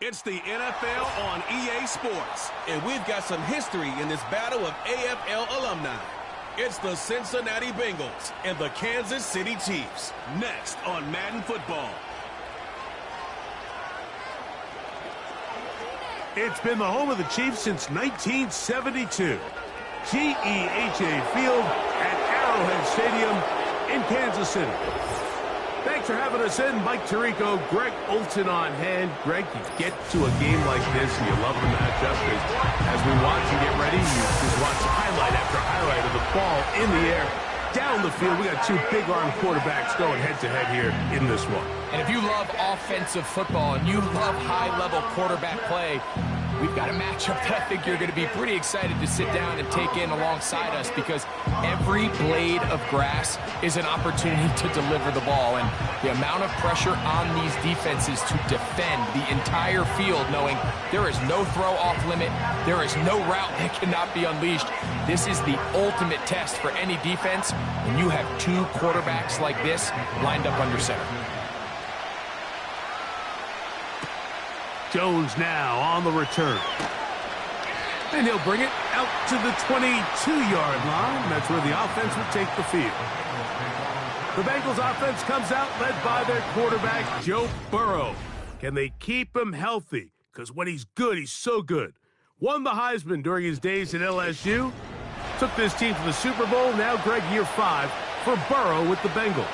It's the NFL on EA Sports, and we've got some history in this battle of AFL alumni. It's the Cincinnati Bengals and the Kansas City Chiefs, next on Madden Football. It's been the home of the Chiefs since 1972. GEHA Field at Arrowhead Stadium in Kansas City. Thanks for having us in. Mike Tirico, Greg Olson on hand. Greg, you get to a game like this and you love the matchup because as we watch and get ready, you just watch highlight after highlight of the ball in the air, down the field. We got two big-arm quarterbacks going head-to-head here in this one. And if you love offensive football and you love high-level quarterback play, we've got a matchup that I think you're going to be pretty excited to sit down and take in alongside us because every blade of grass is an opportunity to deliver the ball. And the amount of pressure on these defenses to defend the entire field knowing there is no throw off limit, there is no route that cannot be unleashed. This is the ultimate test for any defense when you have two quarterbacks like this lined up under center. Jones now on the return. And he'll bring it out to the 22-yard line. That's where the offense will take the field. The Bengals offense comes out led by their quarterback, Joe Burrow. Can they keep him healthy? Because when he's good, he's so good. Won the Heisman during his days at LSU. Took this team to the Super Bowl. Now, Greg, year 5 for Burrow with the Bengals.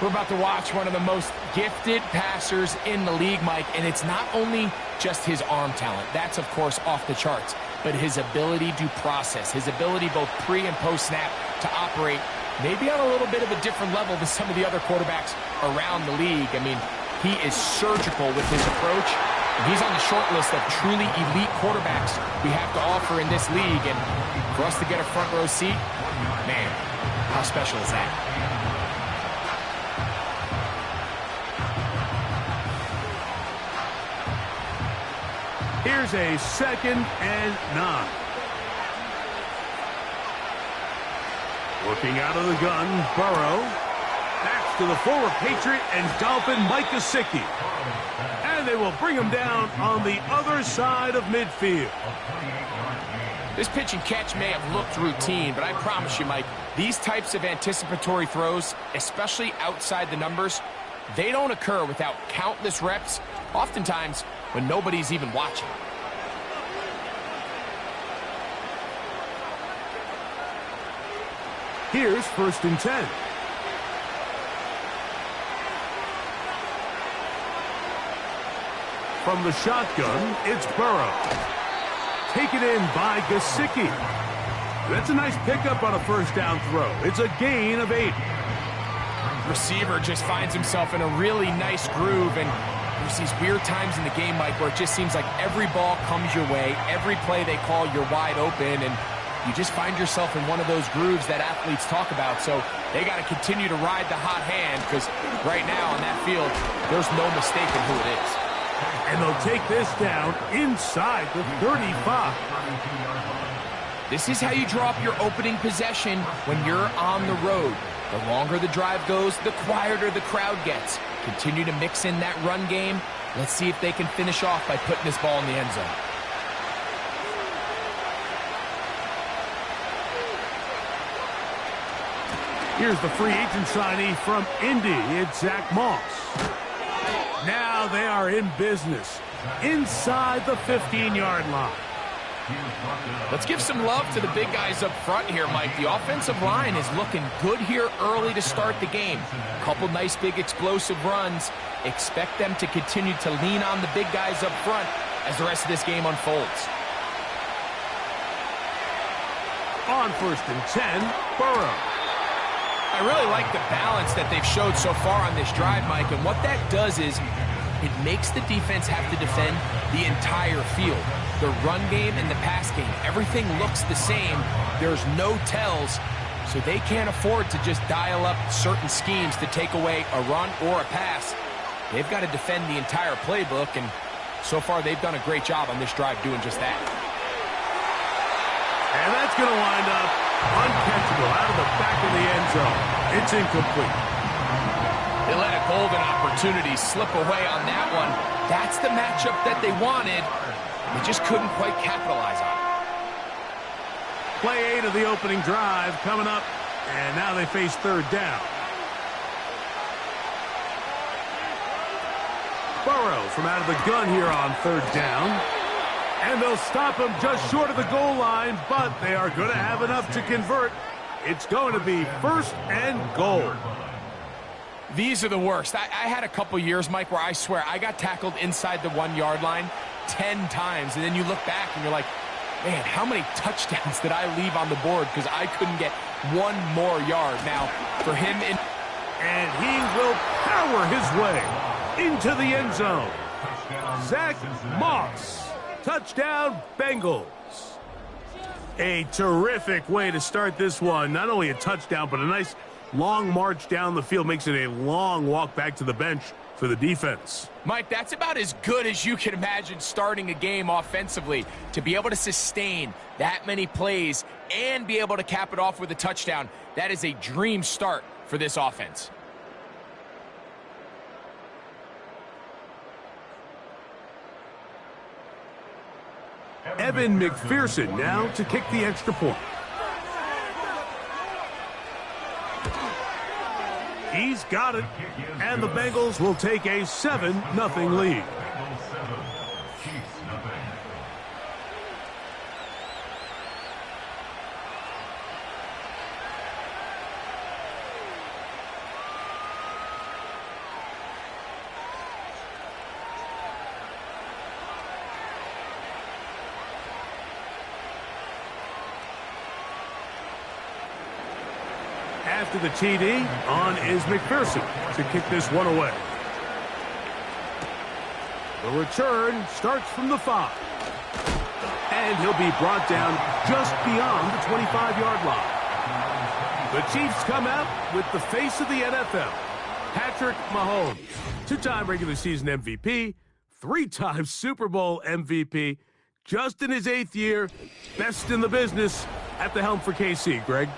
We're about to watch one of the most gifted passers in the league, Mike, and it's not only just his arm talent. That's, of course, off the charts, but his ability to process, his ability both pre- and post-snap to operate maybe on a little bit of a different level than some of the other quarterbacks around the league. I mean, he is surgical with his approach. He's on the short list of truly elite quarterbacks we have to offer in this league, and for us to get a front row seat, man, how special is that? Here's a 2nd and 9. Looking out of the gun, Burrow. Back to the former Patriot and Dolphin Mike Gesicki. And they will bring him down on the other side of midfield. This pitch and catch may have looked routine, but I promise you, Mike, these types of anticipatory throws, especially outside the numbers, they don't occur without countless reps, oftentimes when nobody's even watching. Here's 1st and 10. From the shotgun, it's Burrow. Taken in by Gesicki. That's a nice pickup on a 1st down throw. It's a gain of 8. Receiver just finds himself in a really nice groove, and There's these weird times in the game, Mike, where it just seems like every ball comes your way, every play they call, you're wide open, and you just find yourself in one of those grooves that athletes talk about. So they got to continue to ride the hot hand, because right now on that field, there's no mistaking who it is. And they'll take this down inside the 35. This is how you draw up your opening possession when you're on the road. The longer the drive goes, the quieter the crowd gets. Continue to mix in that run game. Let's see if they can finish off by putting this ball in the end zone. Here's the free agent signee from Indy. It's Zach Moss. Now they are in business inside the 15-yard line. Let's give some love to the big guys up front here, Mike. The offensive line is looking good here early to start the game. Couple nice big explosive runs. Expect them to continue to lean on the big guys up front as the rest of this game unfolds. On 1st and 10, Burrow. I really like the balance that they've showed so far on this drive, Mike, and what that does is it makes the defense have to defend the entire field. The run game and the pass game, everything looks the same. There's no tells, so they can't afford to just dial up certain schemes to take away a run or a pass. They've got to defend the entire playbook, and so far they've done a great job on this drive doing just that. And that's going to wind up uncatchable out of the back of the end zone. It's incomplete. They let a golden opportunity slip away on that one. That's the matchup that they wanted. They just couldn't quite capitalize on it. Play 8 of the opening drive coming up, and now they face 3rd down. Burrow from out of the gun here on 3rd down. And they'll stop him just short of the goal line, but they are going to have enough to convert. It's going to be 1st and goal. These are the worst. I had a couple years, Mike, where I swear I got tackled inside the 1-yard line 10 times, and then you look back and you're like, man, how many touchdowns did I leave on the board because I couldn't get one more yard? Now, for him, and he will power his way into the end zone. Zach Moss, touchdown Bengals. A terrific way to start this one. Not only a touchdown, but a nice long march down the field. Makes it a long walk back to the bench for the defense. Mike, that's about as good as you can imagine starting a game offensively. To be able to sustain that many plays and be able to cap it off with a touchdown, that is a dream start for this offense. Evan McPherson now to kick the extra point. He's got it, and the Bengals will take a 7-0 lead. After the TD, on is McPherson to kick this one away. The return starts from the 5. And he'll be brought down just beyond the 25-yard line. The Chiefs come out with the face of the NFL, Patrick Mahomes, 2-time regular season MVP, 3-time Super Bowl MVP, just in his 8th year, best in the business at the helm for KC. Greg?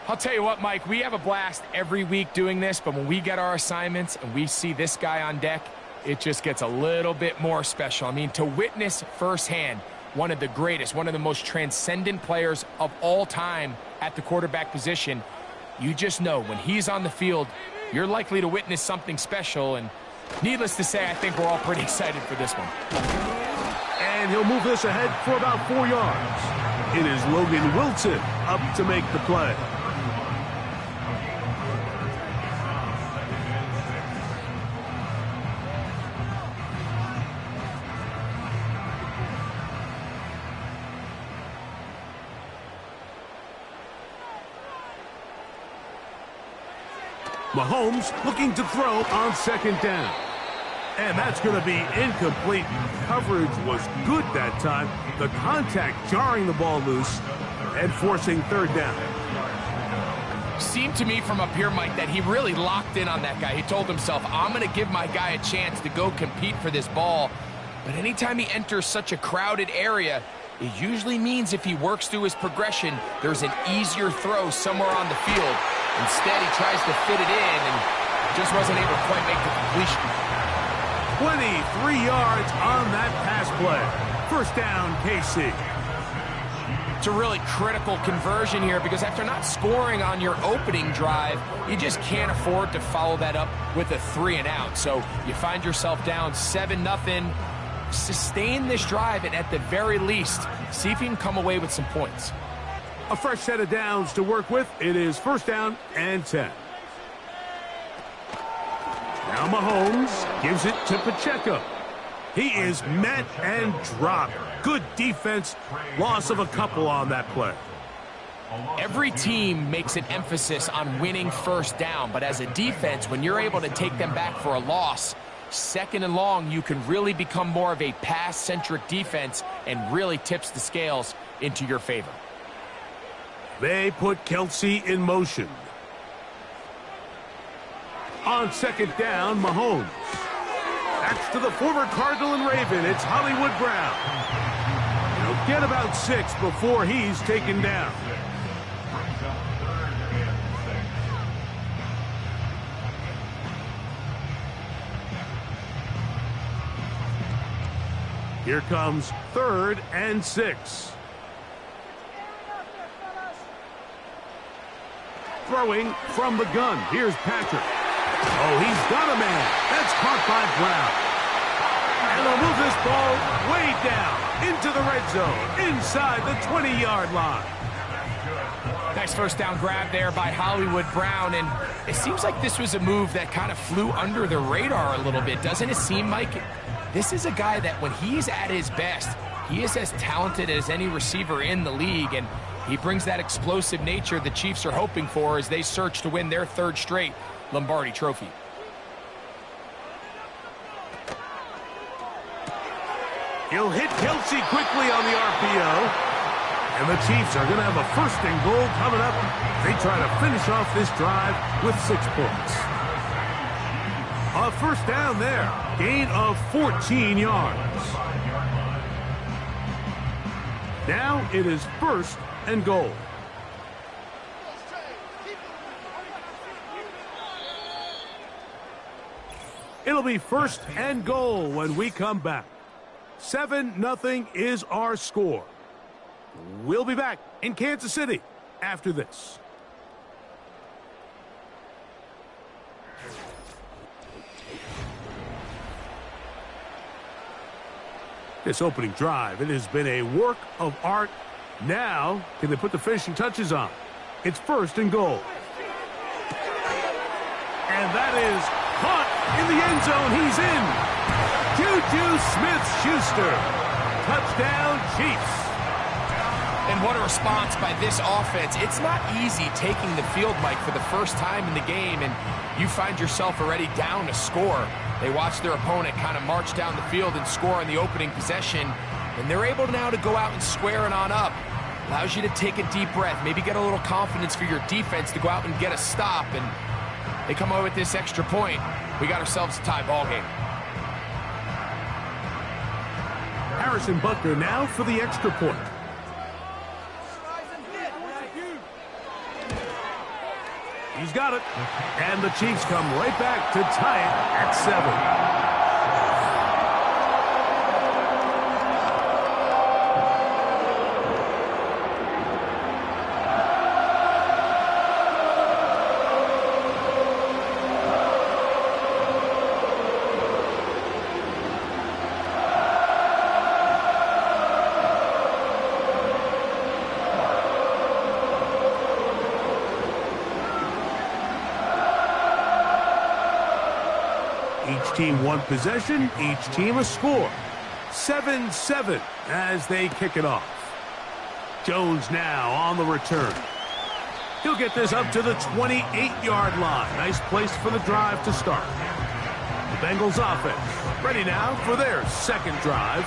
I'll tell you what, Mike, we have a blast every week doing this, but when we get our assignments and we see this guy on deck, it just gets a little bit more special. I mean, to witness firsthand one of the greatest, one of the most transcendent players of all time at the quarterback position, you just know when he's on the field, you're likely to witness something special, and needless to say, I think we're all pretty excited for this one. And he'll move this ahead for about 4 yards. It is Logan Wilson up to make the play. Mahomes looking to throw on 2nd down. And that's going to be incomplete. Coverage was good that time. The contact jarring the ball loose and forcing third down. Seemed to me from up here, Mike, that he really locked in on that guy. He told himself, I'm going to give my guy a chance to go compete for this ball. But anytime he enters such a crowded area, it usually means if he works through his progression, there's an easier throw somewhere on the field. Instead, he tries to fit it in and just wasn't able to quite make the completion. 23 yards on that pass play. First down, KC. It's a really critical conversion here because after not scoring on your opening drive, you just can't afford to follow that up with a 3-and-out. So you find yourself down 7-0. Sustain this drive and at the very least, see if you can come away with some points. A fresh set of downs to work with. It is first down and 10. Now Mahomes gives it to Pacheco. He is met and dropped. Good defense. Loss of a couple on that play. Every team makes an emphasis on winning first down, but as a defense, when you're able to take them back for a loss, second and long, you can really become more of a pass-centric defense and really tips the scales into your favor. They put Kelsey in motion. On second down, Mahomes. That's to the former Cardinal and Raven. It's Hollywood Brown. He'll get about 6 before he's taken down. Here comes 3rd and 6. Throwing from the gun. Here's Patrick. Oh, he's got a man. That's caught by Brown. And they'll move this ball way down into the red zone, inside the 20-yard line. Nice first down grab there by Hollywood Brown, and it seems like this was a move that kind of flew under the radar a little bit. Doesn't it seem, Mike? This is a guy that when he's at his best, he is as talented as any receiver in the league, and he brings that explosive nature the Chiefs are hoping for as they search to win their 3rd straight Lombardi Trophy. He'll hit Kelsey quickly on the RPO. And the Chiefs are going to have a 1st and goal coming up. They try to finish off this drive with 6 points. A first down there. Gain of 14 yards. Now it is 1st and goal. It'll be 1st and goal when we come back. 7-0 is our score. We'll be back in Kansas City after this. This opening drive, it has been a work of art. Now, can they put the finishing touches on? It's 1st and goal. And that is caught in the end zone. He's in. Juju Smith-Schuster. Touchdown, Chiefs. And what a response by this offense. It's not easy taking the field, Mike, for the first time in the game, and you find yourself already down a score. They watch their opponent kind of march down the field and score on the opening possession, and they're able now to go out and square it on up. Allows you to take a deep breath, maybe get a little confidence for your defense to go out and get a stop, and they come away with this extra point. We got ourselves a tie ball game. Harrison Butker now for the extra point. He's got it. And the Chiefs come right back to tie it at 7. Each team one possession, each team a score. 7-7 as they kick it off. Jones now on the return. He'll get this up to the 28-yard line. Nice place for the drive to start. The Bengals offense ready now for their second drive.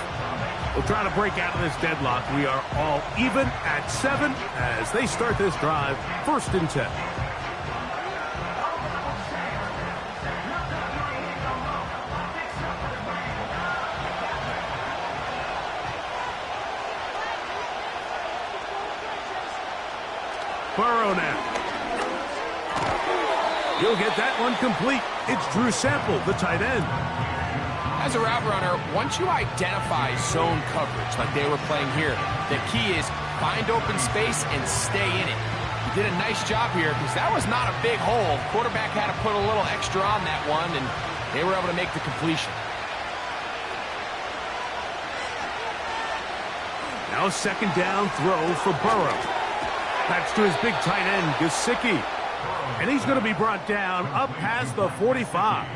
We'll try to break out of this deadlock. We are all even at 7 as they start this drive, 1st and 10. Burrow now. You'll get that one complete. It's Drew Sample, the tight end. As a route runner, once you identify zone coverage like they were playing here, the key is find open space and stay in it. He did a nice job here because that was not a big hole. Quarterback had to put a little extra on that one, and they were able to make the completion. Now a 2nd down throw for Burrow. That's to his big tight end, Gesicki. And he's going to be brought down up past the 45.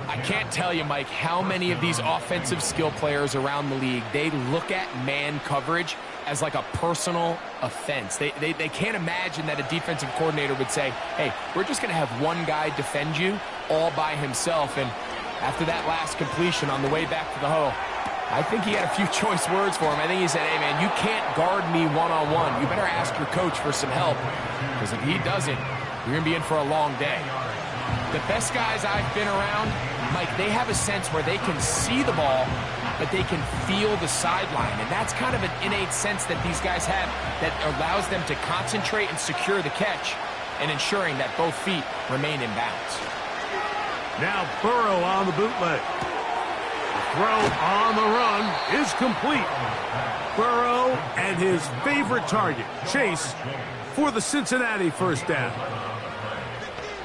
I can't tell you, Mike, how many of these offensive skill players around the league, they look at man coverage as like a personal offense. They can't imagine that a defensive coordinator would say, hey, we're just going to have one guy defend you all by himself. And after that last completion on the way back to the huddle, I think he had a few choice words for him. I think he said, hey, man, you can't guard me one-on-one. You better ask your coach for some help, because if he doesn't, you're going to be in for a long day. The best guys I've been around, Mike, they have a sense where they can see the ball, but they can feel the sideline. And that's kind of an innate sense that these guys have that allows them to concentrate and secure the catch and ensuring that both feet remain in bounds. Now Burrow on the bootleg. The throw on the run is complete. Burrow and his favorite target, Chase, for the Cincinnati 1st down.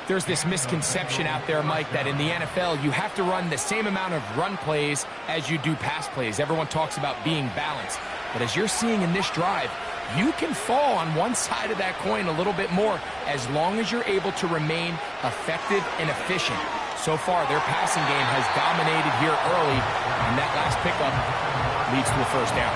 There's this misconception out there, Mike, that in the NFL you have to run the same amount of run plays as you do pass plays. Everyone talks about being balanced. But as you're seeing in this drive, you can fall on one side of that coin a little bit more as long as you're able to remain effective and efficient. So far, their passing game has dominated here early, and that last pickup leads to a 1st down.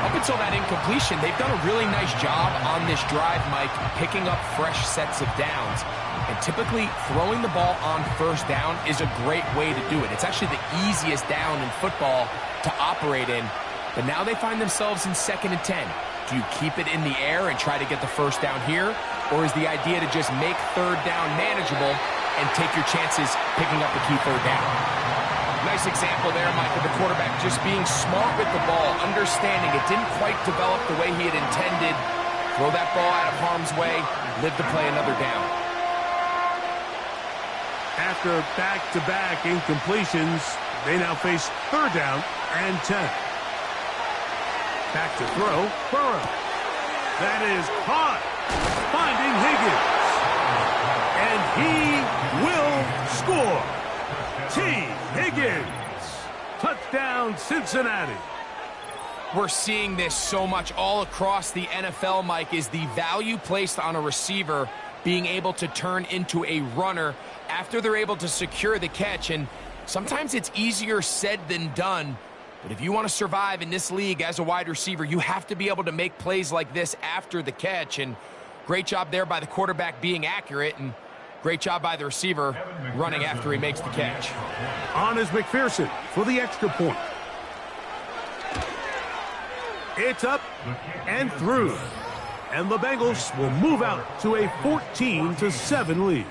Up until that incompletion, they've done a really nice job on this drive, Mike, picking up fresh sets of downs. And typically, throwing the ball on 1st down is a great way to do it. It's actually the easiest down in football to operate in. But now they find themselves in 2nd and 10. Do you keep it in the air and try to get the 1st down here? Or is the idea to just make 3rd down manageable and take your chances picking up the key 3rd down? Nice example there, Mike, of the quarterback just being smart with the ball, understanding it didn't quite develop the way he had intended. Throw that ball out of harm's way, live to play another down. After back-to-back incompletions, they now face 3rd down and 10. Back to throw, Burrow. That is caught, finding Higgins. And he will score. T. Higgins. Touchdown, Cincinnati. We're seeing this so much all across the NFL, Mike, is the value placed on a receiver being able to turn into a runner after they're able to secure the catch. And sometimes it's easier said than done. But if you want to survive in this league as a wide receiver, you have to be able to make plays like this after the catch. And great job there by the quarterback being accurate, and great job by the receiver running after he makes the catch. On is McPherson for the extra point. It's up and through. And the Bengals will move out to a 14-7 lead.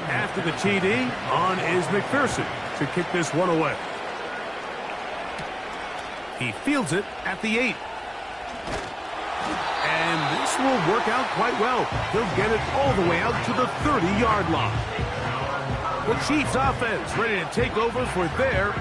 After the TD, on is McPherson to kick this one away. He fields it at the 8. And this will work out quite well. He'll get it all the way out to the 30-yard line. The Chiefs offense ready to take over for their...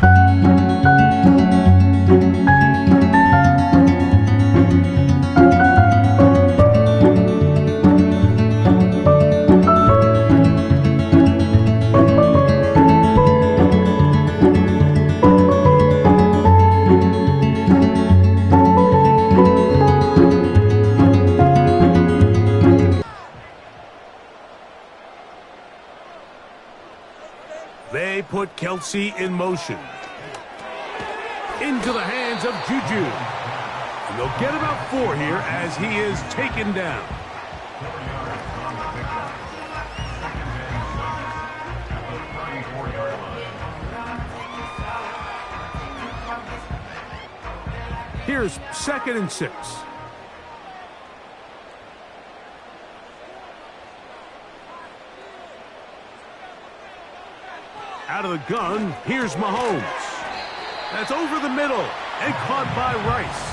Kelsey in motion. Into the hands of Juju. And they'll get about 4 here as he is taken down. Here's 2nd and 6. Out of the gun, here's Mahomes. That's over the middle and caught by Rice.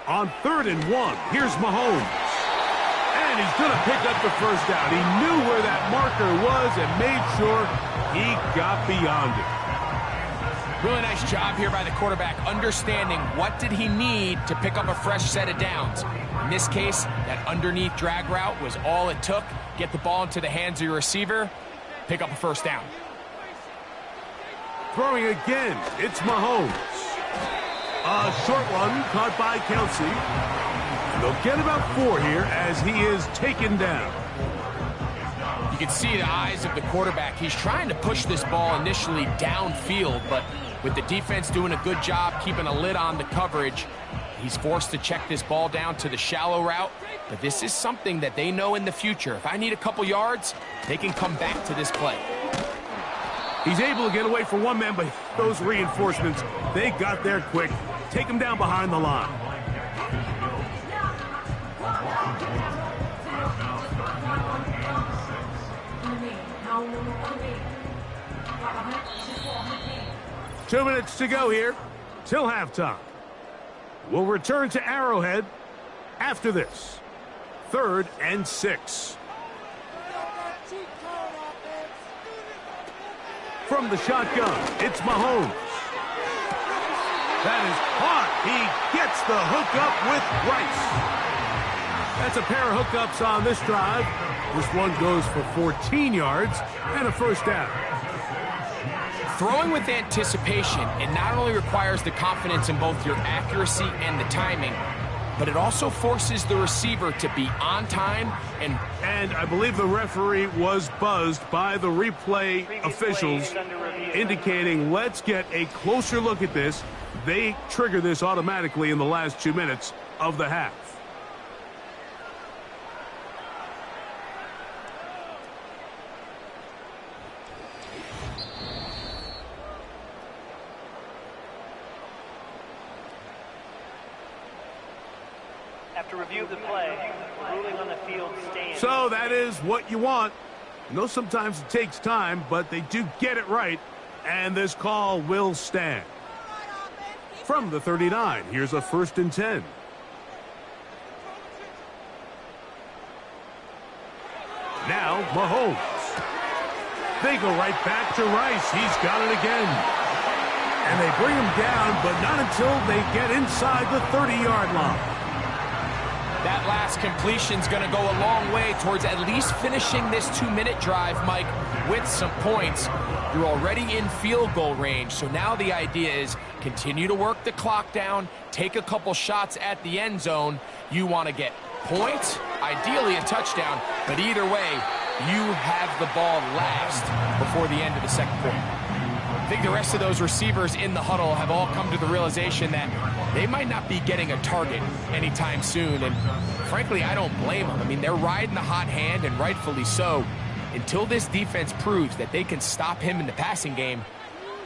On 3rd and 1, here's Mahomes. And he's going to pick up the first down. He knew where that marker was and made sure he got beyond it. Really nice job here by the quarterback, understanding what did he need to pick up a fresh set of downs. In this case, that underneath drag route was all it took. Get the ball into the hands of your receiver, pick up a first down. Throwing again, it's Mahomes. A short one caught by Kelsey. They'll get about 4 here as he is taken down. You can see the eyes of the quarterback. He's trying to push this ball initially downfield, but with the defense doing a good job keeping a lid on the coverage, he's forced to check this ball down to the shallow route. But this is something that they know in the future. If I need a couple yards, they can come back to this play. He's able to get away from one man, but those reinforcements, they got there quick. Take him down behind the line. Two minutes to go here till halftime. We'll return to Arrowhead after this. 3rd and 6. From the shotgun, it's Mahomes. That is caught. He gets the hookup with Rice. That's a pair of hookups on this drive. This one goes for 14 yards and a first down. Throwing with anticipation, it not only requires the confidence in both your accuracy and the timing, but it also forces the receiver to be on time. And I believe the referee was buzzed by the replay officials, indicating let's get a closer look at this. They trigger this automatically in the last 2 minutes of the half. After review of the play, the ruling on the field stands. So that is what you want. I know sometimes it takes time, but they do get it right, and this call will stand. From the 39, here's a 1st and 10. Now Mahomes. They go right back to Rice. He's got it again. And they bring him down, but not until they get inside the 30-yard line. That last completion's going to go a long way towards at least finishing this 2-minute drive, Mike, with some points. You're already in field goal range, so now the idea is continue to work the clock down, take a couple shots at the end zone. You want to get points, ideally a touchdown, but either way, you have the ball last before the end of the second quarter. I think the rest of those receivers in the huddle have all come to the realization that they might not be getting a target anytime soon, and frankly, I don't blame them. I mean, they're riding the hot hand, and rightfully so. Until this defense proves that they can stop him in the passing game,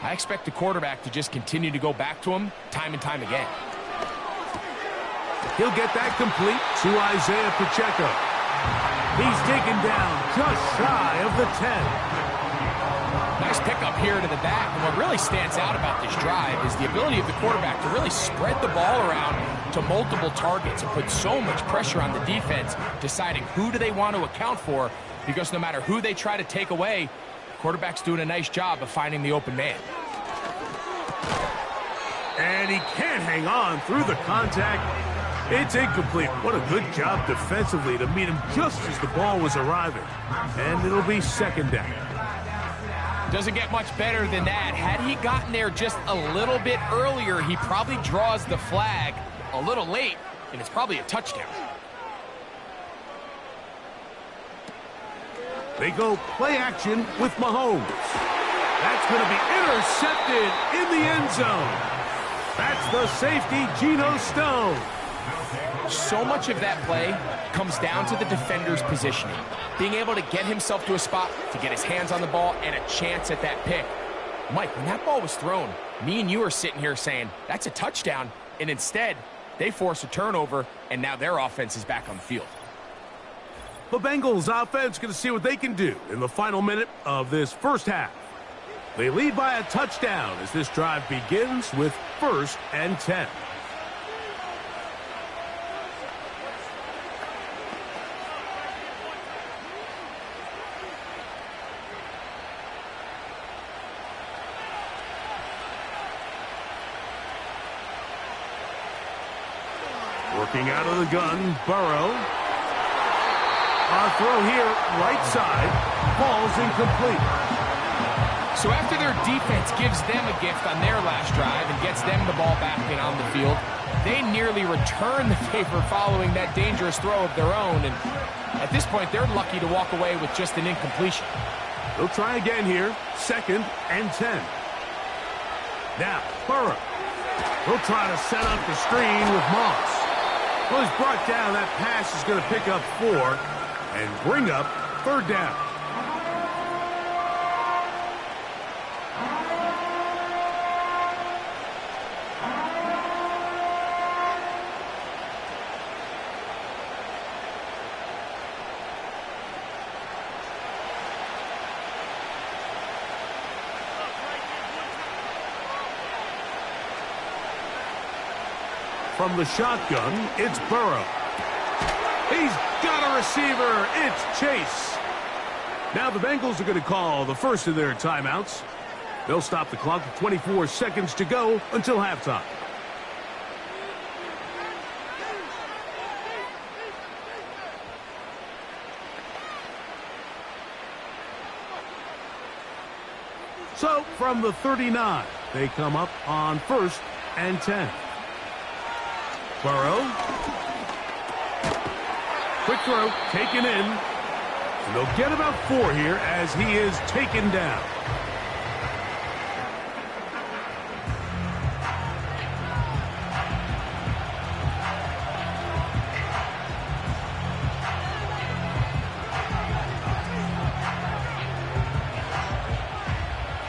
I expect the quarterback to just continue to go back to him time and time again. He'll get that complete to Isaiah Pacheco. He's taken down just shy of the 10. Nice pickup here to the back, and what really stands out about this drive is the ability of the quarterback to really spread the ball around to multiple targets and put so much pressure on the defense, deciding who do they want to account for, because no matter who they try to take away, the quarterback's doing a nice job of finding the open man. And he can't hang on through the contact. It's incomplete. What a good job defensively to meet him just as the ball was arriving. And it'll be second down. Doesn't get much better than that. Had he gotten there just a little bit earlier, he probably draws the flag a little late, and it's probably a touchdown. They go play action with Mahomes. That's going to be intercepted in the end zone. That's the safety, Geno Stone. So much of that play comes down to the defender's positioning. Being able to get himself to a spot, to get his hands on the ball, and a chance at that pick. Mike, when that ball was thrown, me and you are sitting here saying, that's a touchdown. And instead, they force a turnover, and now their offense is back on the field. The Bengals offense going to see what they can do in the final minute of this first half. They lead by a touchdown as this drive begins with 1st and 10. Working out of the gun, Burrow. Our throw here, right side, ball's incomplete. So after their defense gives them a gift on their last drive and gets them the ball back in on the field, they nearly return the favor following that dangerous throw of their own. And at this point, they're lucky to walk away with just an incompletion. They'll try again here, 2nd and 10. Now, Burrow. He'll try to set up the screen with Moss. Well, he's brought down. That pass is going to pick up 4 and bring up 3rd down. From the shotgun, it's Burrow. He's got a receiver. It's Chase. Now the Bengals are going to call the first of their timeouts. They'll stop the clock with 24 seconds to go until halftime. So from the 39, they come up on 1st and 10. Burrow. Quick throw, taken in. And they'll get about 4 here as he is taken down.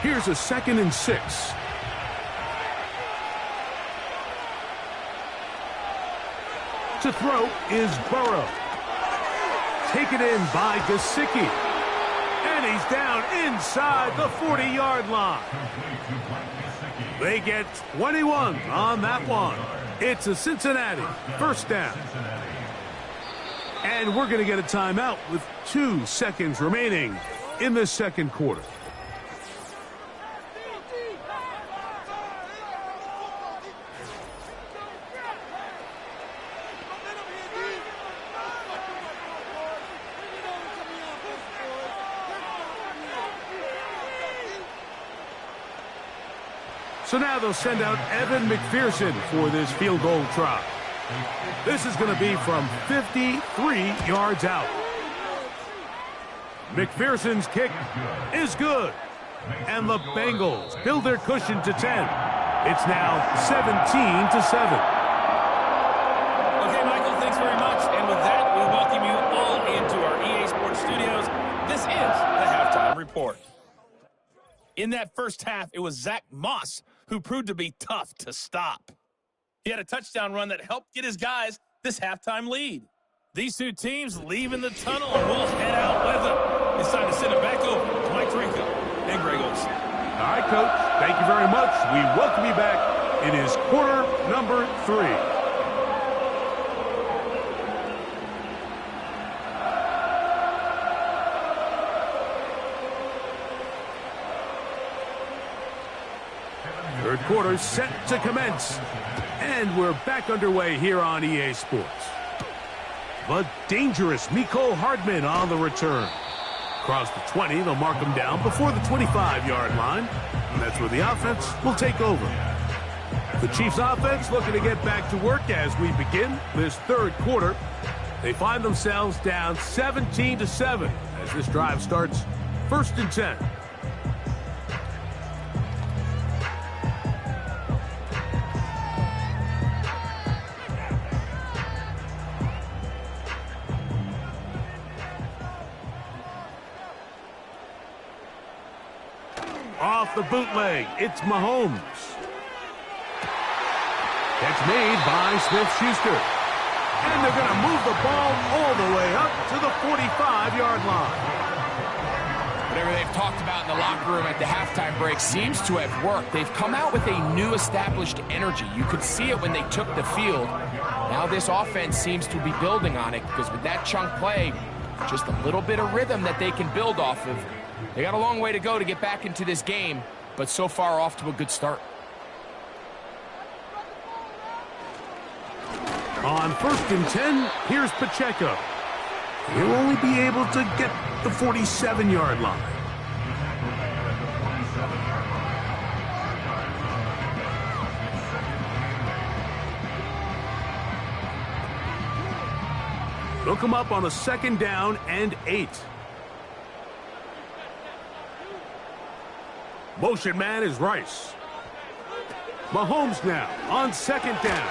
Here's a 2nd and 6. To throw is Burrow. Taken in by Gesicki. And he's down inside the 40-yard line. They get 21 on that one. It's a Cincinnati 1st down. And we're going to get a timeout with 2 seconds remaining in the 2nd quarter. So now they'll send out Evan McPherson for this field goal try. This is going to be from 53 yards out. McPherson's kick is good. And the Bengals build their cushion to 10. It's now 17-7. Okay, Michael, thanks very much. And with that, we welcome you all into our EA Sports studios. This is the Halftime Report. In that first half, it was Zach Moss who proved to be tough to stop. He had a touchdown run that helped get his guys this halftime lead. These two teams leave in the tunnel, and we'll head out with them. It's time to send it back over to Mike Tirico and Greg Olsen. All right, Coach. Thank you very much. We welcome you back. It is quarter number 3. Third quarter set to commence. And we're back underway here on EA Sports. The dangerous Mecole Hardman on the return. Across the 20, they'll mark him down before the 25-yard line. And that's where the offense will take over. The Chiefs offense looking to get back to work as we begin this third quarter. They find themselves down 17-7 as this drive starts 1st and 10. Off the bootleg, it's Mahomes. That's made by Smith-Schuster. And they're going to move the ball all the way up to the 45-yard line. Whatever they've talked about in the locker room at the halftime break seems to have worked. They've come out with a new established energy. You could see it when they took the field. Now this offense seems to be building on it because with that chunk play, just a little bit of rhythm that they can build off of. They got a long way to go to get back into this game, but so far off to a good start. On 1st and 10, here's Pacheco. He'll only be able to get the 47-yard line. They'll come up on a 2nd down and 8. Motion man is Rice. Mahomes now on 2nd down.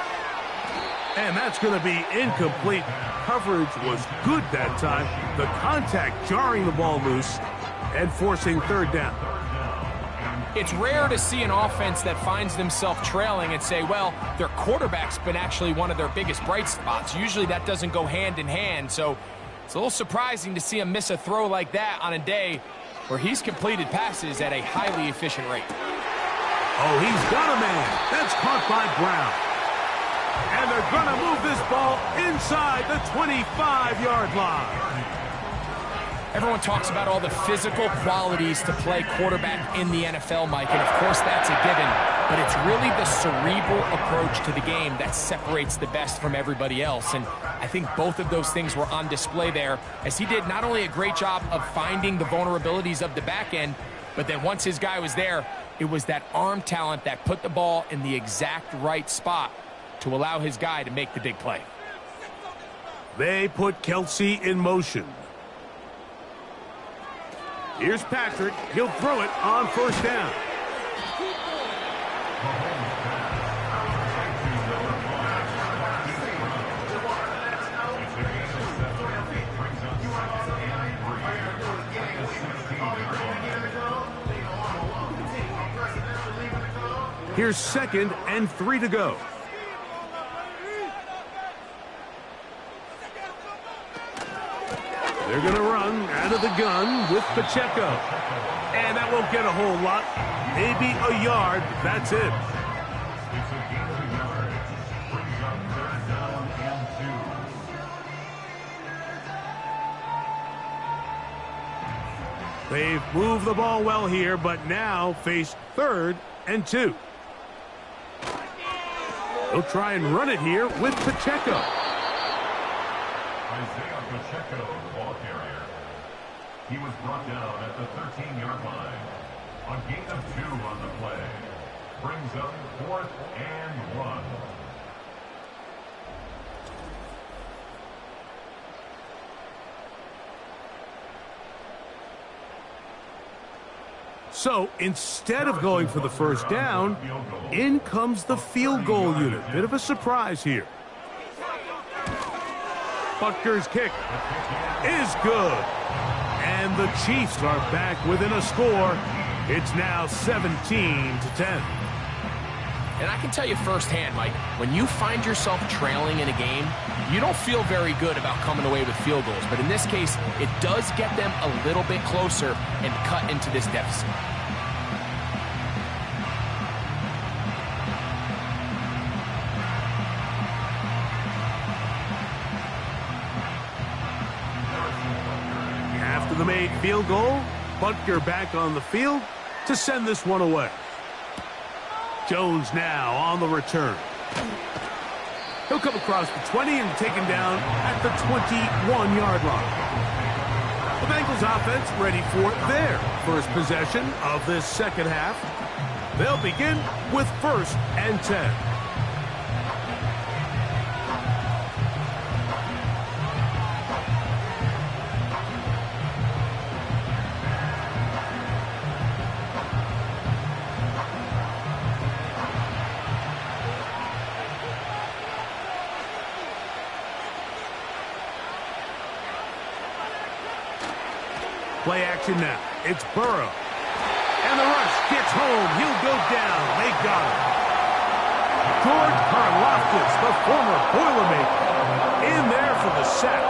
And that's going to be incomplete. Coverage was good that time. The contact jarring the ball loose and forcing 3rd down. It's rare to see an offense that finds themselves trailing and say, well, their quarterback's been actually one of their biggest bright spots. Usually that doesn't go hand in hand, so it's a little surprising to see him miss a throw like that on a day where he's completed passes at a highly efficient rate. Oh, he's got a man. That's caught by Brown. And they're going to move this ball inside the 25-yard line. Everyone talks about all the physical qualities to play quarterback in the NFL, Mike, and of course that's a given, but it's really the cerebral approach to the game that separates the best from everybody else, and I think both of those things were on display there, as he did not only a great job of finding the vulnerabilities of the back end, but then once his guy was there, it was that arm talent that put the ball in the exact right spot to allow his guy to make the big play. They put Kelsey in motion. Here's Patrick. He'll throw it on 1st down. Here's 2nd and 3 to go. They're going to run out of the gun with Pacheco. And that won't get a whole lot. Maybe a yard. That's it. They've moved the ball well here, but now face 3rd and 2. They'll try and run it here with Pacheco. Pacheco, the ball carrier. He was brought down at the 13-yard line. A gain of 2 on the play. Brings up 4th and 1. So instead of going for the 1st down, in comes the field goal unit. Bit of a surprise here. Butker's kick is good. And the Chiefs are back within a score. It's now 17-10. And I can tell you firsthand, Mike, when you find yourself trailing in a game, you don't feel very good about coming away with field goals. But in this case, it does get them a little bit closer and cut into this deficit. After the made field goal, Butker back on the field to send this one away. Jones now on the return. He'll come across the 20 and taken down at the 21-yard line. The Bengals offense ready for their first possession of this second half. They'll begin with 1st and 10. Play action now. It's Burrow. And the rush gets home. He'll go down. They got him. George Karlaftis, the former Boilermaker, in there for the sack.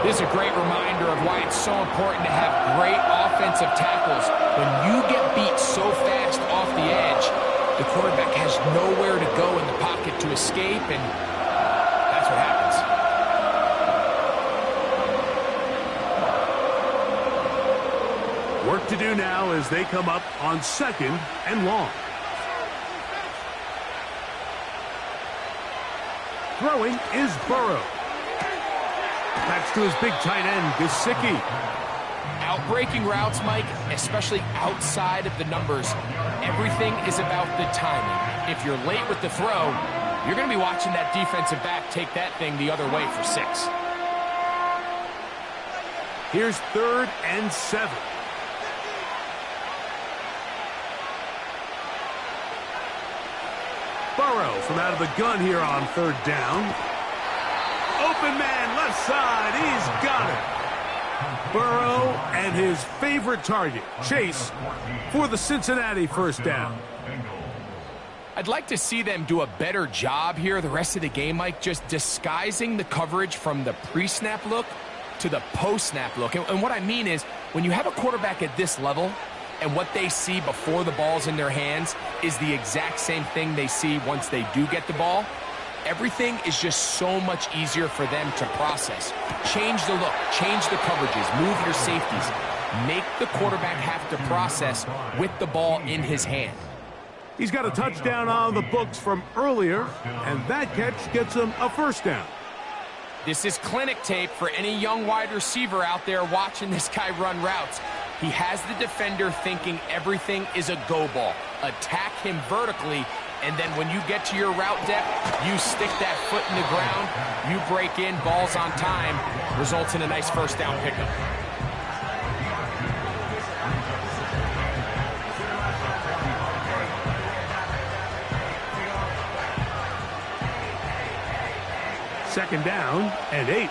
This is a great reminder of why it's so important to have great offensive tackles. When you get beat so fast off the edge, the quarterback has nowhere to go in the pocket to escape, and that's what happens. Work to do now as they come up on 2nd and long. Throwing is Burrow. That's to his big tight end, Gesicki. Outbreaking routes, Mike, especially outside of the numbers, everything is about the timing. If you're late with the throw, you're going to be watching that defensive back take that thing the other way for 6. Here's 3rd and 7. Burrow from out of the gun here on 3rd down. Open man, left side. He's got it. Burrow and his favorite target, Chase, for the Cincinnati 1st down. I'd like to see them do a better job here the rest of the game, Mike, just disguising the coverage from the pre-snap look to the post-snap look. And what I mean is, when you have a quarterback at this level, and what they see before the ball's in their hands is the exact same thing they see once they do get the ball, everything is just so much easier for them to process. Change the look, change the coverages, move your safeties. Make the quarterback have to process with the ball in his hand. He's got a touchdown on the books from earlier, and that catch gets him a 1st down. This is clinic tape for any young wide receiver out there watching this guy run routes. He has the defender thinking everything is a go ball. Attack him vertically, and then when you get to your route depth, you stick that foot in the ground, you break in, ball's on time, results in a nice 1st down pickup. Second down and 8.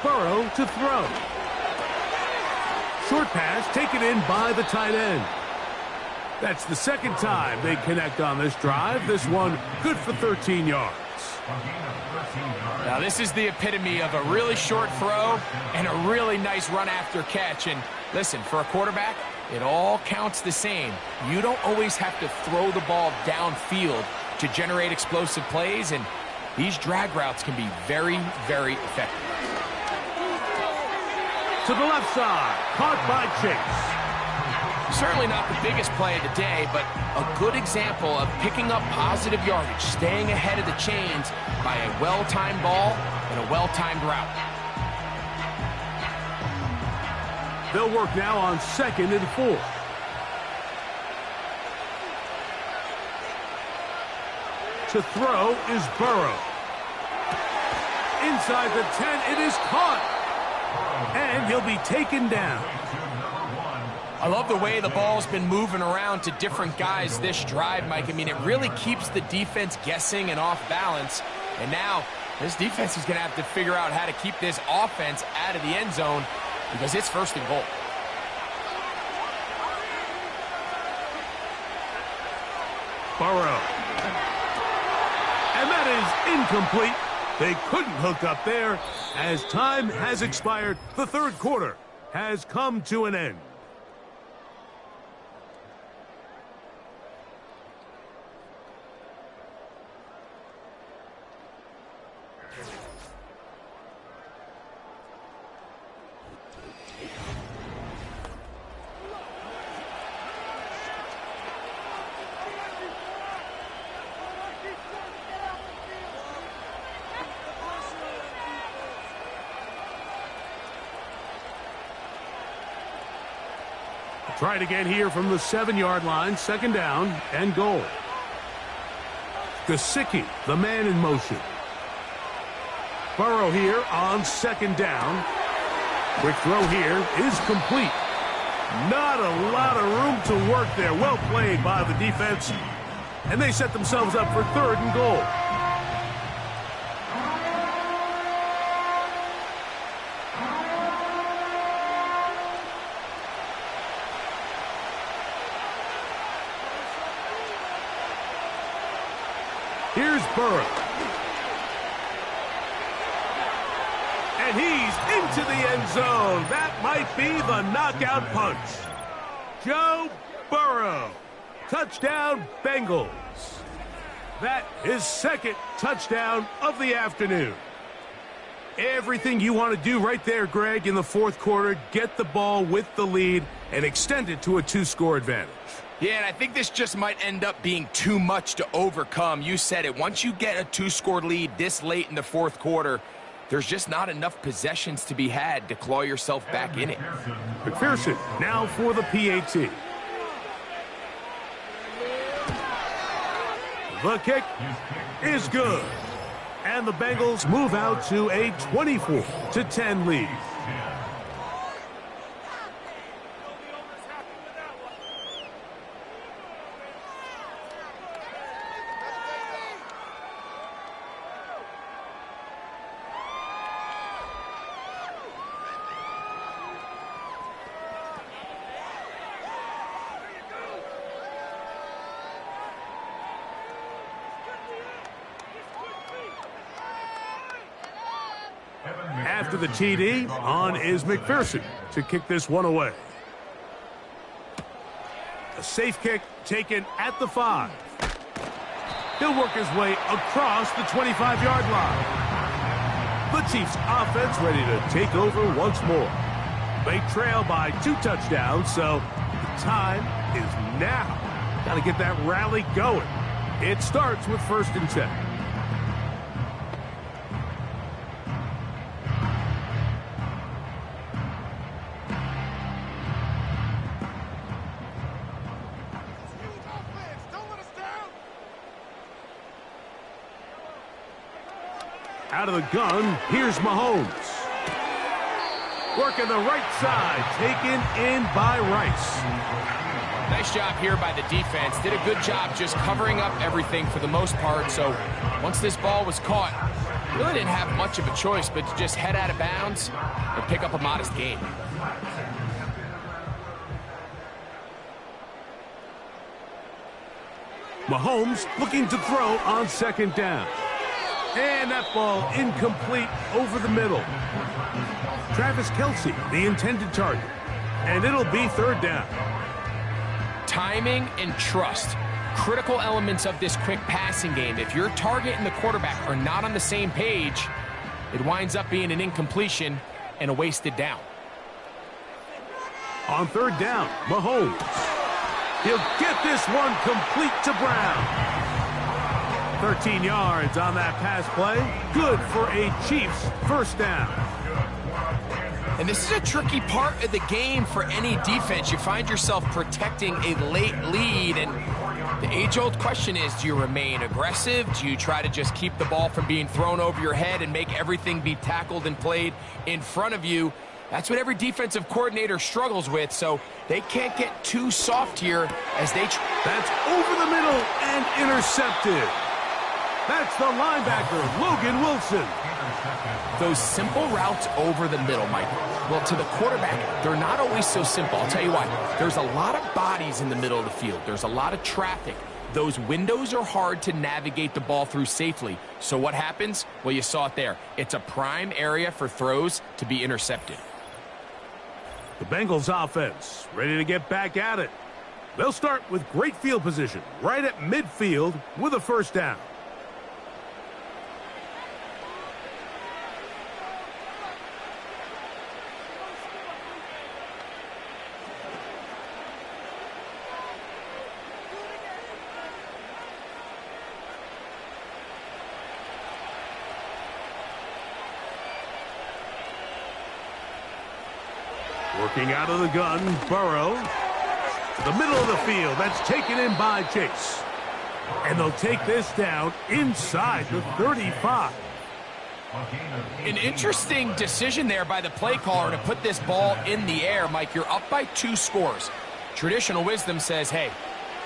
Burrow to throw. Short pass taken in by the tight end. That's the 2nd time they connect on this drive. This one good for 13 yards. Now this is the epitome of a really short throw and a really nice run after catch. And listen, for a quarterback, it all counts the same. You don't always have to throw the ball downfield to generate explosive plays, and these drag routes can be very, very effective. To the left side, caught by Chase. Certainly not the biggest play of the day, but a good example of picking up positive yardage, staying ahead of the chains by a well-timed ball and a well-timed route. They'll work now on 2nd and 4. To throw is Burrow. Inside the 10, it is caught. And he'll be taken down. I love the way the ball's been moving around to different guys this drive, Mike. I mean, it really keeps the defense guessing and off balance. And now, this defense is going to have to figure out how to keep this offense out of the end zone because it's 1st and goal. Burrow. And that is incomplete. They couldn't hook up there as time has expired. The 3rd quarter has come to an end. Try it again here from the 7-yard line. Second down and goal. Gesicki, the man in motion. Burrow here on second down. Quick throw here is complete. Not a lot of room to work there. Well played by the defense. And they set themselves up for third and goal. Here's Burrow. And he's into the end zone. That might be the knockout punch. Joe Burrow. Touchdown, Bengals. That is second touchdown of the afternoon. Everything you want to do right there, Greg, in the fourth quarter, get the ball with the lead and extend it to a 2-score advantage. Yeah, and I think this just might end up being too much to overcome. You said it. Once you get a 2-score lead this late in the fourth quarter, there's just not enough possessions to be had to claw yourself back in it. McPherson now for the PAT. The kick is good. And the Bengals move out to a 24-10 lead. After the TD, on is McPherson to kick this one away. A safe kick taken at the 5. He'll work his way across the 25-yard line. The Chiefs offense ready to take over once more. They trail by 2 touchdowns, so the time is now. Got to get that rally going. It starts with 1st and 10. Out of the gun, here's Mahomes. Working the right side, taken in by Rice. Nice job here by the defense. Did a good job just covering up everything for the most part. So once this ball was caught, really didn't have much of a choice but to just head out of bounds and pick up a modest gain. Mahomes looking to throw on second down. And that ball incomplete over the middle. Travis Kelce, the intended target. And it'll be 3rd down. Timing and trust, critical elements of this quick passing game. If your target and the quarterback are not on the same page, it winds up being an incompletion and a wasted down. On 3rd down, Mahomes. He'll get this one complete to Brown. 13 yards on that pass play. Good for a Chiefs 1st down. And this is a tricky part of the game for any defense. You find yourself protecting a late lead, and the age-old question is, do you remain aggressive? Do you try to just keep the ball from being thrown over your head and make everything be tackled and played in front of you? That's what every defensive coordinator struggles with, so they can't get too soft here as they try. That's over the middle and intercepted. That's the linebacker, Logan Wilson. Those simple routes over the middle, Mike. Well, to the quarterback, they're not always so simple. I'll tell you why. There's a lot of bodies in the middle of the field. There's a lot of traffic. Those windows are hard to navigate the ball through safely. So what happens? Well, you saw it there. It's a prime area for throws to be intercepted. The Bengals offense ready to get back at it. They'll start with great field position right at midfield with a 1st down. Working out of the gun, Burrow. To the middle of the field. That's taken in by Chase. And they'll take this down inside the 35. An interesting decision there by the play caller to put this ball in the air. Mike, you're up by 2 scores. Traditional wisdom says, hey,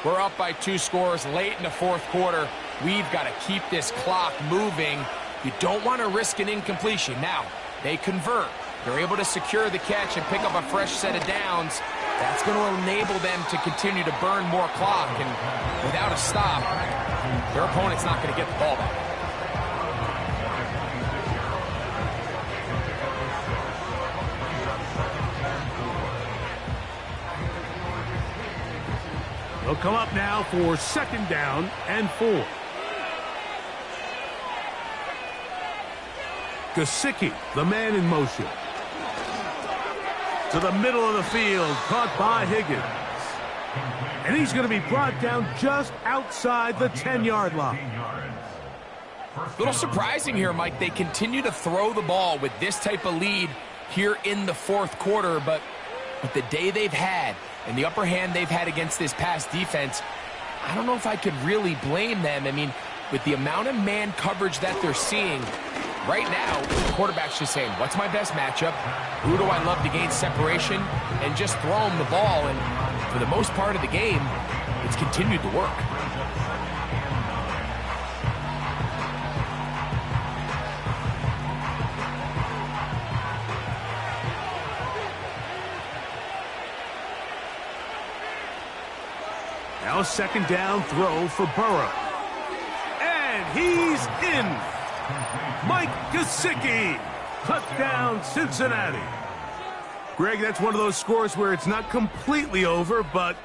we're up by 2 scores late in the fourth quarter. We've got to keep this clock moving. You don't want to risk an incompletion. Now, they convert. They're able to secure the catch and pick up a fresh set of downs. That's going to enable them to continue to burn more clock. And without a stop, their opponent's not going to get the ball back. They'll come up now for 2nd down and 4. Gesicki, the man in motion. To the middle of the field, caught by Higgins. And he's going to be brought down just outside the 10-yard line. A little surprising here, Mike. They continue to throw the ball with this type of lead here in the fourth quarter, but with the day they've had and the upper hand they've had against this pass defense, I don't know if I could really blame them. I mean, with the amount of man coverage that they're seeing, right now, the quarterback's just saying, what's my best matchup? Who do I love to gain separation? And just throw him the ball. And for the most part of the game, it's continued to work. Now 2nd down throw for Burrow. And he's in. Mike Gesicki. Touchdown, Cincinnati. Greg, that's one of those scores where it's not completely over, but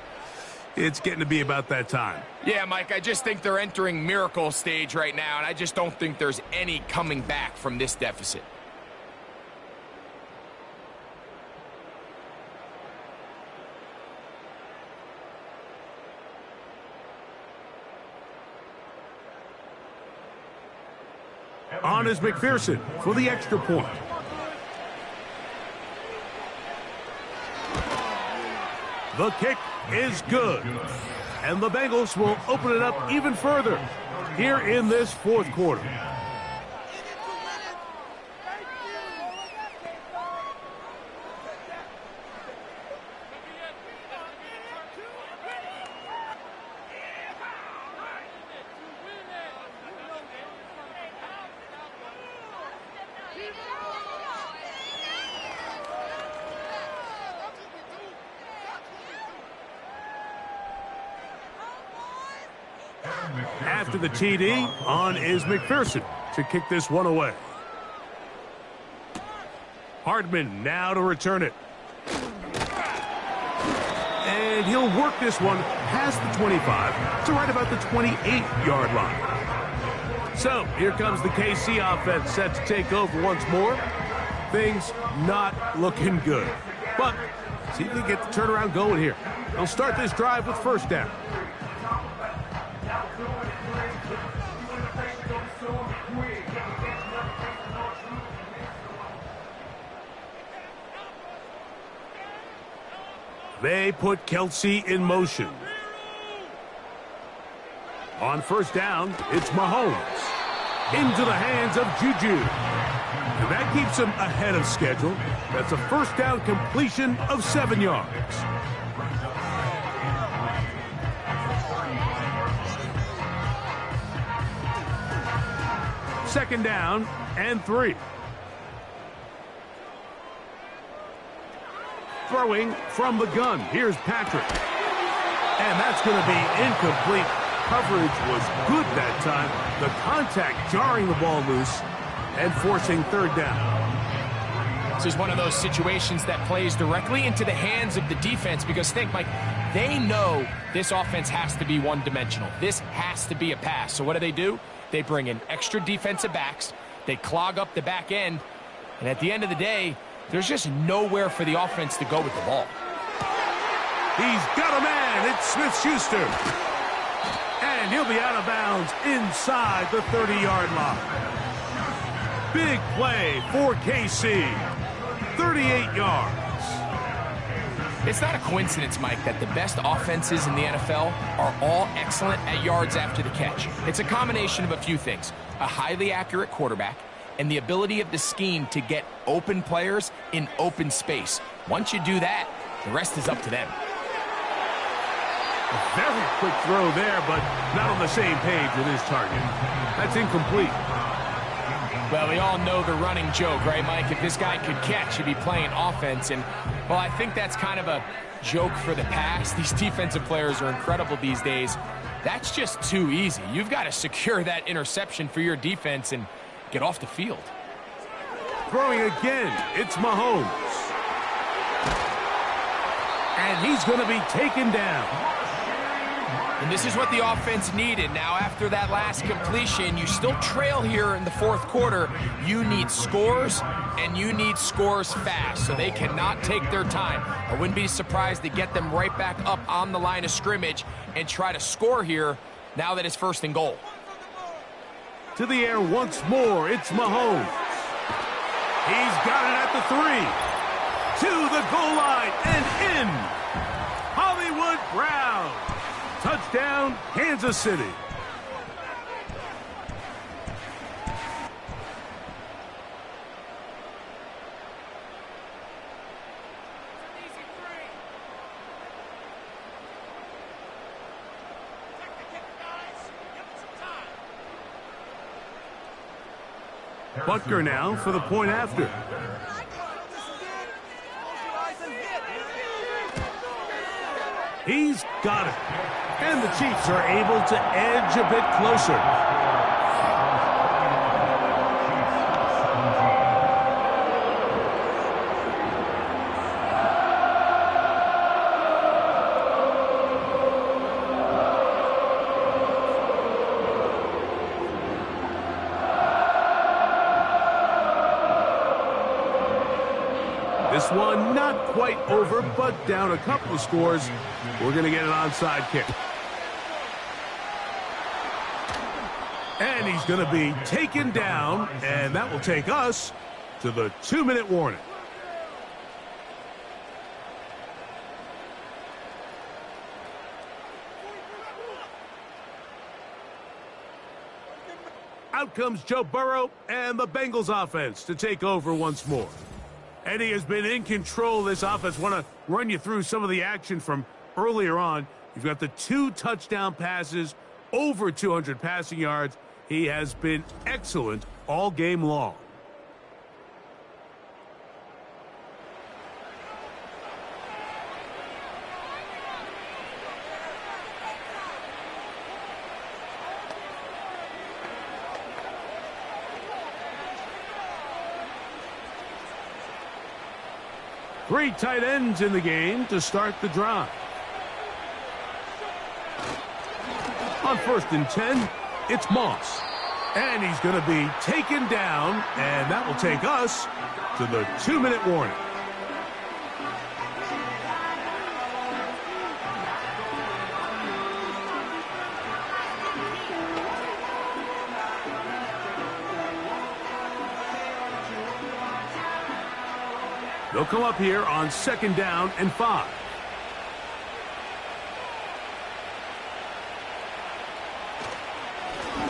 it's getting to be about that time. Yeah, Mike, I just think they're entering miracle stage right now, and I just don't think there's any coming back from this deficit. On is McPherson for the extra point. The kick is good. And the Bengals will open it up even further here in this fourth quarter. After the TD, on is McPherson to kick this one away. Hardman now to return it. And he'll work this one past the 25 to right about the 28-yard line. So here comes the KC offense set to take over once more. Things not looking good. But see if they get the turnaround going here. They'll start this drive with 1st down. They put Kelsey in motion. On 1st down, it's Mahomes. Into the hands of Juju. And that keeps him ahead of schedule. That's a 1st down completion of 7 yards. Second down and 3. Throwing from the gun. Here's Patrick. And that's going to be incomplete. Coverage was good that time. The contact jarring the ball loose and forcing 3rd down. This is one of those situations that plays directly into the hands of the defense because think, Mike, they know this offense has to be one-dimensional. This has to be a pass. So what do? They bring in extra defensive backs. They clog up the back end. And at the end of the day, there's just nowhere for the offense to go with the ball. He's got a man. It's Smith-Schuster. And he'll be out of bounds inside the 30-yard line. Big play for KC. 38 yards. It's not a coincidence, Mike, that the best offenses in the NFL are all excellent at yards after the catch. It's a combination of a few things: a highly accurate quarterback and the ability of the scheme to get open players in open space. Once you do that, the rest is up to them. A very quick throw there, but not on the same page with his target. That's incomplete. Well, we all know the running joke, right, Mike? If this guy could catch, he'd be playing offense. And, well, I think that's kind of a joke for the past. These defensive players are incredible these days. That's just too easy. You've got to secure that interception for your defense and get off the field. Throwing again, it's Mahomes. And he's going to be taken down. And this is what the offense needed. Now, after that last completion, you still trail here in the fourth quarter. You need scores, and you need scores fast, so they cannot take their time. I wouldn't be surprised to get them right back up on the line of scrimmage and try to score here now that it's first and goal. To the air once more, it's Mahomes. He's got it at the 3. To the goal line and in. Hollywood Brown. Touchdown, Kansas City. Butker now for the point after. He's got it. And the Chiefs are able to edge a bit closer. This one not quite over, but down a couple of scores. We're going to get an onside kick. And he's going to be taken down, and that will take us to the 2-minute warning. Out comes Joe Burrow and the Bengals offense to take over once more. And he has been in control of this offense. Want to run you through some of the action from earlier on. You've got the 2 touchdown passes, over 200 passing yards. He has been excellent all game long. Three tight ends in the game to start the drive. On 1st and 10, it's Moss. And he's going to be taken down, and that will take us to the 2-minute warning. They'll come up here on 2nd down and 5.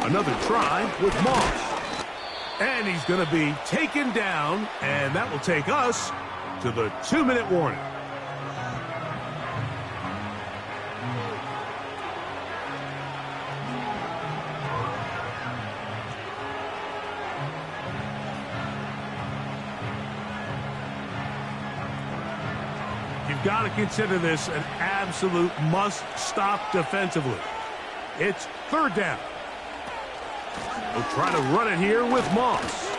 Another try with Moss. And he's going to be taken down, and that will take us to the 2-minute warning. You've got to consider this an absolute must-stop defensively. It's 3rd down. We'll try to run it here with Moss.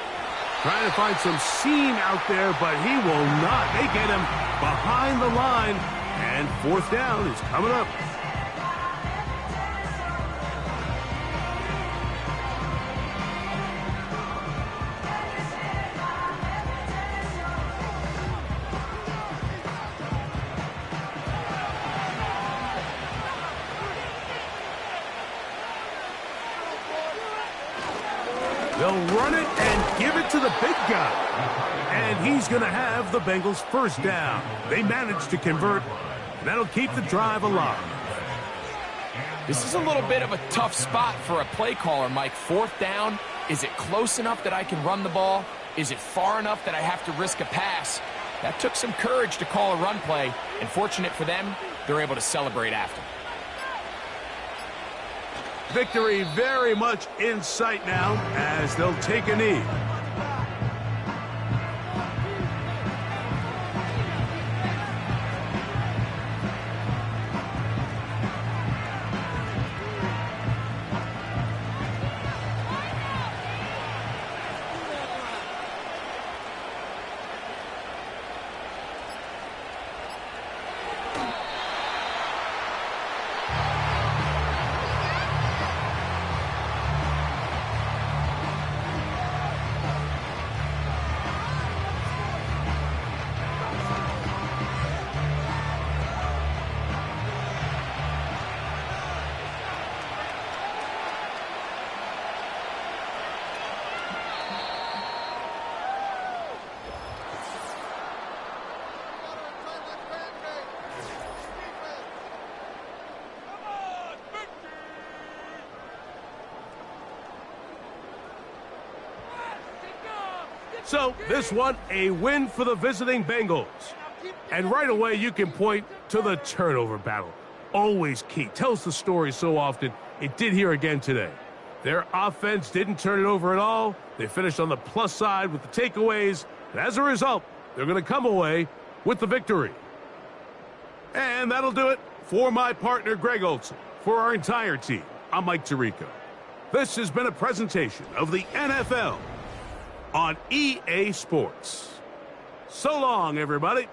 Trying to find some seam out there, but he will not. They get him behind the line, and 4th down is coming up. They'll run it and give it to the big guy. And he's going to have the Bengals first down. They managed to convert, and that'll keep the drive alive. This is a little bit of a tough spot for a play caller, Mike. Fourth down, is it close enough that I can run the ball? Is it far enough that I have to risk a pass? That took some courage to call a run play, and fortunate for them, they're able to celebrate after. Victory very much in sight now as they'll take a knee. So, this one, a win for the visiting Bengals. And right away, you can point to the turnover battle. Always key. Tells the story so often. It did here again today. Their offense didn't turn it over at all. They finished on the plus side with the takeaways. And as a result, they're going to come away with the victory. And that'll do it for my partner, Greg Olson. For our entire team, I'm Mike Tirico. This has been a presentation of the NFL on EA Sports. So long, everybody.